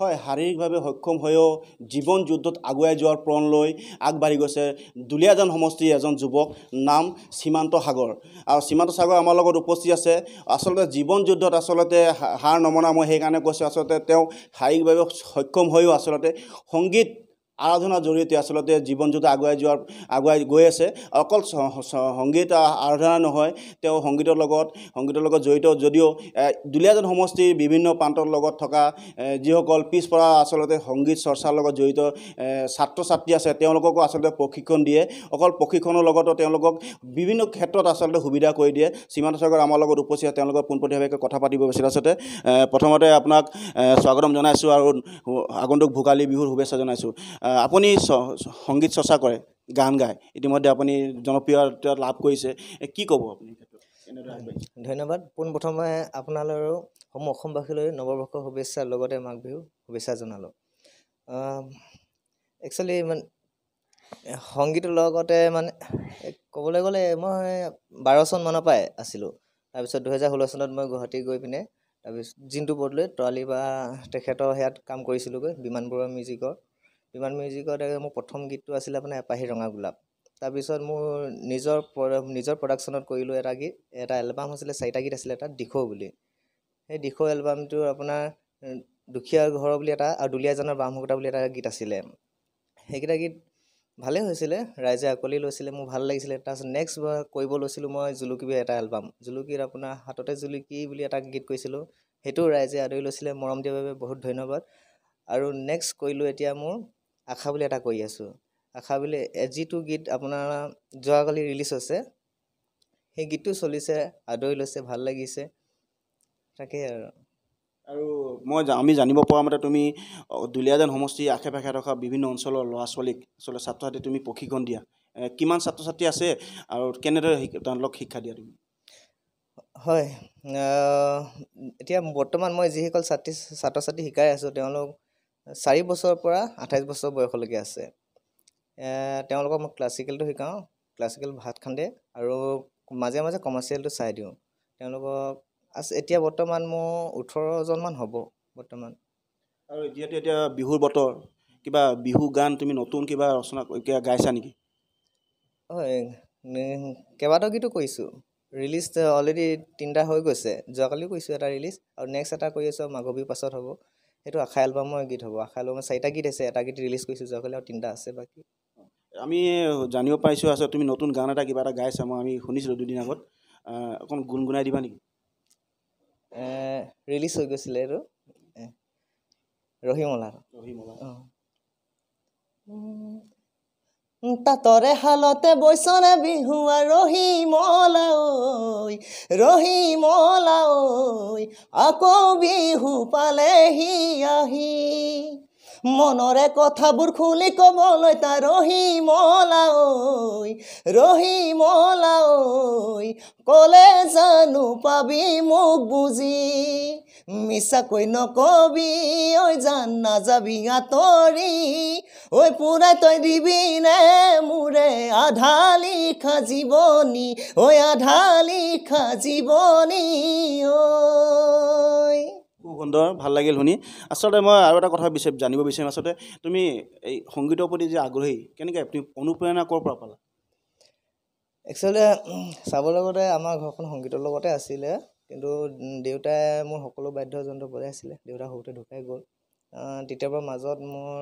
হয়, শাৰীৰিকভাৱে সক্ষম হৈও জীৱন যুদ্ধত আগুৱাই যোৱাৰ প্रण লৈ আগবাঢ়ি গৈছে দুলীয়াজান সমষ্টিৰ এজন যুৱক, নাম সীমান্ত সাগৰ। আৰু সীমান্ত সাগৰ আমাৰ লগত উপস্থিত আছে। আচলতে জীৱন যুদ্ধত আচলতে হাৰ নমনা, মই সেইকাৰণে কৈছোঁ। আচলতে তেওঁ শাৰীৰিকভাৱে সক্ষম হৈও আচলতে সংগীত আৰাধনাৰ জৰিয়তে আচলতে জীৱন যুদ্ধ আগুৱাই গৈ আছে। অকল সংগীত আৰাধনা নহয়, তেওঁ সংগীতৰ লগত জড়িত। যদিও দুলীয়াজান সমষ্টিৰ বিভিন্ন প্ৰান্তৰ লগত থকা যিসকল পিছপৰা আচলতে সংগীত চৰ্চাৰ লগত জড়িত ছাত্ৰ ছাত্ৰী আছে, তেওঁলোককো আচলতে প্ৰশিক্ষণ দিয়ে। অকল প্ৰশিক্ষণৰ লগতো তেওঁলোকক বিভিন্ন ক্ষেত্ৰত আচলতে সুবিধা কৰি দিয়ে। সীমান্ত সাগৰ আমাৰ লগত উপস্থিত, তেওঁলোকৰ পোনপটীয়াভাৱে কথা পাতিব বিচাৰিছোঁ। আচলতে প্ৰথমতে আপোনাক স্বাগতম জনাইছোঁ আৰু আগন্তুক ভোগালী বিহুৰ শুভেচ্ছা জনাইছোঁ। আপুনি সংগীত চৰ্চা কৰে, গান গায়, ইতিমধ্যে আপুনি জনপ্ৰিয়তা লাভ কৰিছে। কি ক'ব আপুনি? ধন্যবাদ। পোনপ্ৰথমে আপোনালৈও অসমবাসীলৈ নৱবৰ্ষৰ শুভেচ্ছাৰ লগতে মাঘ বিহু শুভেচ্ছা জনালোঁ। একচুৱেলি সংগীতৰ লগতে ক'বলৈ গ'লে মই 12 চনমানৰ পৰাই আছিলোঁ। তাৰপিছত 2016 চনত মই গুৱাহাটী গৈ পিনে তাৰপিছত জিন্তু বৰদলৈ তৰালি বা তেখেতৰ সেয়াত কাম কৰিছিলোঁগৈ, বিমান মিউজিকত মোৰ প্ৰথম গীতটো আছিলে আপোনাৰ এপাহি ৰঙা গোলাপ। তাৰপিছত মোৰ নিজৰ প্ৰডাকশ্যনত কৰিলোঁ এটা এলবাম আছিলে, 4টা গীত আছিলে, এটা দিখৌ বুলি। সেই দিখৌ এলবামটো আপোনাৰ দুখীয়া ঘৰ বুলি এটা আৰু দুলীয়াজানৰ বামহুকটা বুলি এটা গীত আছিলে। সেইকেইটা গীত ভালেই হৈছিলে, ৰাইজে আকোৱালি লৈছিলে, মোৰ ভাল লাগিছিলে। তাৰপিছত নেক্সট কৰিব লৈছিলোঁ মই জুলুকি এটা এলবাম। জুলুকিৰ আপোনাৰ হাততে জুলুকি বুলি এটা গীত কৈছিলোঁ, সেইটোও ৰাইজে আদৰি লৈছিলে, মৰম দিয়াৰ বাবে বহুত ধন্যবাদ। আৰু নেক্সট কৰিলোঁ এতিয়া মোৰ আশা বুলি এটা কৰি আছোঁ। আশা বুলি যিটো গীত আপোনাৰ যোৱাকালি ৰিলিজ হৈছে, সেই গীতটো চলিছে, আদৰি লৈছে, ভাল লাগিছে, তাকেই আৰু আমি জানিব পৰা মতে তুমি দুলীয়াজান সমষ্টিৰ আশে পাশে থকা বিভিন্ন অঞ্চলৰ ল'ৰা ছোৱালীক আচলতে ছাত্ৰ ছাত্ৰী তুমি প্ৰশিক্ষণ দিয়া। কিমান ছাত্ৰ ছাত্ৰী আছে আৰু কেনেদৰে তেওঁলোকক শিক্ষা দিয়া তুমি? হয়, এতিয়া বৰ্তমান মই যিসকল ছাত্ৰ ছাত্ৰী শিকাই আছোঁ, তেওঁলোক 4 বছৰৰ পৰা 28 বছৰ বয়সলৈকে আছে। তেওঁলোকক মই ক্লাছিকেলটো শিকাওঁ, ক্লাছিকেল ভাত খান্দে, আৰু মাজে মাজে কমাৰ্চিয়েলটো চাই দিওঁ। তেওঁলোকক এতিয়া বৰ্তমান মোৰ 18জনমান হ'ব বৰ্তমান। আৰু এতিয়া বিহুৰ বতৰ, কিবা বিহু গান তুমি নতুন কিবা ৰচনা গাইছা নেকি? হয়, কেইবাটাও গীতো কৰিছোঁ। ৰিলিজ অলৰেডি 3টা হৈ গৈছে, যোৱাকালিও কৰিছোঁ এটা ৰিলিজ, আৰু নেক্সট এটা কৰি আছোঁ মাঘৰ বিহুৰ পাছত হ'ব। সেইটো আশা এলবামৰ গীত হ'ব। আশা এলবামৰ 4টা গীত আছে, এটা গীত ৰিলিজ কৰিছোঁ যোৱাকালি, আৰু 3টা আছে বাকী। আমি জানিব পাৰিছোঁ আচলতে তুমি নতুন গান কিবা এটা গাইছা, আমি শুনিছিলোঁ 2 দিন আগত। অকণ গুণগুণাই দিবা নেকি? ৰিলিজ হৈ গৈছিলে এইটো, ৰহিমলা। তাতৰে হালতে বৈচনে বিহুৱা ৰহিমলা ঐ, আকৌ বিহু পালেহি আহি, মনৰে কথাবোৰ খুলি ক'বলৈ তাৰ ৰহিমলা ঐ, ক'লে জানো পাবি মোক বুজি, মিছাকৈ নকবি ঐ জান নাযাবি আঁতৰি, ঐ পুৰাই তই দিবি নে মোৰে আধা লিখা জীৱনী, ঐ আধা লিখা জীৱনী ঐ। খুব সুন্দৰ, ভাল লাগিল শুনি। আচলতে মই আৰু এটা কথা জানিব বিচাৰিম, আচলতে তুমি এই সংগীতৰ প্ৰতি যে আগ্ৰহী, কেনেকৈ তুমি অনুপ্ৰেৰণা ক'ৰ পৰা পালা? একচুৱেলি চাবলৈ গ'লে আমাৰ ঘৰখন সংগীতৰ লগতে আছিলে, কিন্তু দেউতাই মোৰ সকলো বাদ্যযন্ত্ৰ বজাইছিলে। দেউতা সৰুতে ঢুকাই গ'ল। তেতিয়াৰ পৰা মাজত মোৰ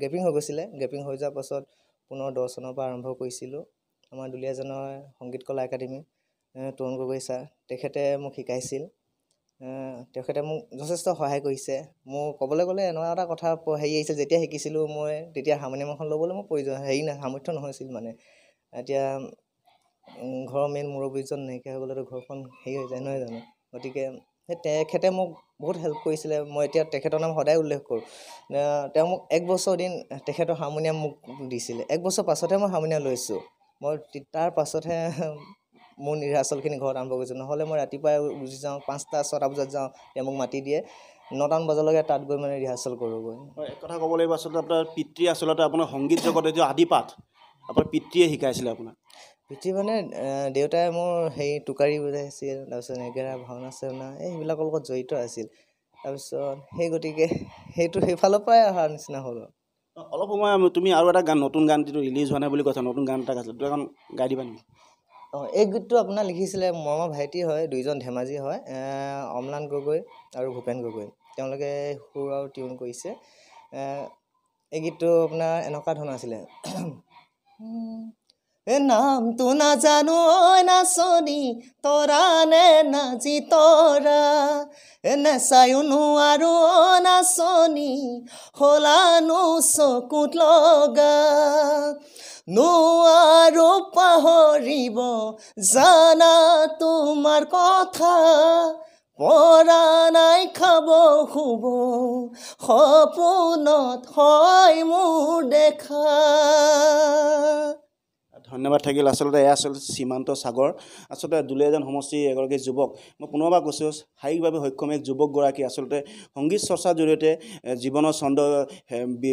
গেপিং হৈ গৈছিলে। গেপিং হৈ যোৱাৰ পাছত পুনৰ 10 চনৰ পৰা আৰম্ভ কৰিছিলোঁ। আমাৰ দুলীয়াজানৰ সংগীত কলা একাডেমি, তৰুণ গগৈ ছাৰ, তেখেতে মোক শিকাইছিল। তেখেতে মোক যথেষ্ট সহায় কৰিছে। মোৰ ক'বলৈ গ'লে এনেকুৱা এটা কথা আহিছিল, যেতিয়া শিকিছিলোঁ মই, তেতিয়া হাৰমনিয়াম এখন ল'বলৈ মোৰ সামৰ্থ্য নহৈছিল। এতিয়া ঘৰৰ মেইন মুৰব্বীজন নাইকিয়া হৈ গ'লেতো ঘৰখন হৈ যায়, নহয় জানো? গতিকে তেখেতে মোক বহুত হেল্প কৰিছিলে। মই এতিয়া তেখেতৰ নাম সদায় উল্লেখ কৰোঁ। তেওঁ মোক 1 বছৰ দিন তেখেতৰ হাৰমনিয়াম মোক দিছিলে। 1 বছৰ পাছতহে মই হাৰমনিয়াম লৈছোঁ। মই তাৰ পাছতহে মোৰ ৰিহাৰ্চেলখিনি ঘৰত আৰম্ভ কৰিছোঁ। নহ'লে মই ৰাতিপুৱাই গুচি যাওঁ, 5টা-6টা বজাত যাওঁ, তেওঁ মোক মাতি দিয়ে, 9টামান বজালৈকে তাত গৈ ৰিহাৰ্চেল কৰোঁগৈ। হয়, এক কথা ক'ব লাগিব, আচলতে আপোনাৰ পিতৃ আচলতে আপোনাৰ সংগীত জগতে যে আদিপাঠ আপোনাৰ পিতৃয়ে শিকাইছিলে আপোনাক? পিতৃ দেউতাই মোৰ টোকাৰী বজাইছিল, তাৰপিছত নেগেৰা, ভাওনা চাওনা, সেইবিলাকৰ লগত জড়িত আছিল। তাৰপিছত সেই গতিকে সেইফালৰ পৰাই অহাৰ নিচিনা হ'ল। অলপ সময় তুমি আৰু এটা গান, নতুন গান যিটো ৰিলিজ হোৱা নাই বুলি কৈছা, নতুন গান এটা আছে, দুটা গান গাই দিবা নেকি? এই গীতটো আপোনাৰ লিখিছিলে মোৰ ভাইটি হয়, দুইজন ধেমাজি হয়, অম্লান গগৈ আৰু ভূপেন গগৈ। তেওঁলোকে সুৰ আৰু টিউন কৰিছে। এই গীতটো আপোনাৰ এনেকুৱা ধৰণৰ আছিলে। নামটো নাজানো ঐ নাচনি, তৰা নে নাজি তৰা, নেচায়ো নোৱাৰো নাচনি, হলানো চকুত লগা, নোৱাৰো পাহৰিব জানা তোমাৰ কথা, পৰা নাই খাব শুব, সপোনত হয় মোৰ দেখা। ধন্যবাদ থাকিল। আচলতে এয়া আচলতে সীমান্ত সাগৰ, আচলতে দুলীয়াজান সমষ্টিৰ এগৰাকী যুৱক। মই পুনৰবাৰ কৈছোঁ, শাৰীৰিকভাৱে সক্ষম এক যুৱকগৰাকী আচলতে সংগীত চৰ্চাৰ জৰিয়তে জীৱনৰ ছন্দ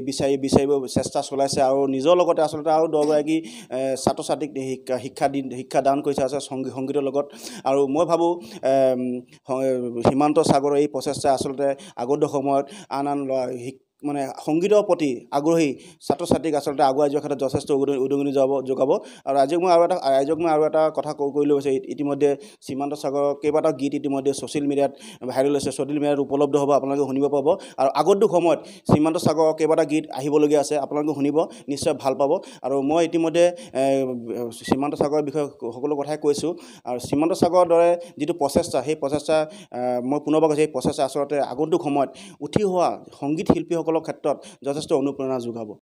বিচাৰিব চেষ্টা চলাইছে আৰু নিজৰ লগতে আচলতে আৰু 10গৰাকী ছাত্ৰ ছাত্ৰীক শিক্ষাদান কৰিছে আচলতে সংগীতৰ লগত। আৰু মই ভাবোঁ সীমান্ত সাগৰৰ এই প্ৰচেষ্টা আচলতে আগত সময়ত আন মানে সংগীতৰ প্ৰতি আগ্ৰহী ছাত্ৰ ছাত্ৰীক আচলতে আগুৱাই যোৱাৰ ক্ষেত্ৰত যথেষ্ট উদগনি যোগাব। আৰু ৰাইজক মই আৰু এটা কথা কৈ লৈ গৈছে, ইতিমধ্যে সীমান্ত সাগৰৰ কেইবাটাও গীত ইতিমধ্যে ছ'চিয়েল মিডিয়াত ভাইৰেল হৈছে, ছ'চিয়েল মিডিয়াত উপলব্ধ হ'ব, আপোনালোকে শুনিব পাব। আৰু আগন্তুক সময়ত সীমান্ত সাগৰৰ কেইবাটাও গীত আহিবলগীয়া আছে, আপোনালোকে শুনিব, নিশ্চয় ভাল পাব। আৰু মই ইতিমধ্যে সীমান্ত সাগৰৰ বিষয়ে সকলো কথাই কৈছোঁ। আৰু সীমান্ত সাগৰৰ দৰে যিটো প্ৰচেষ্টা, সেই প্ৰচেষ্টা মই পুনৰবাৰ কৈছোঁ, এই প্ৰচেষ্টা আচলতে আগন্তুক সময়ত উঠি অহা সংগীত শিল্পীসকলৰ ক্ষেত্ৰত যথেষ্ট অনুপ্ৰেৰণা যোগাব।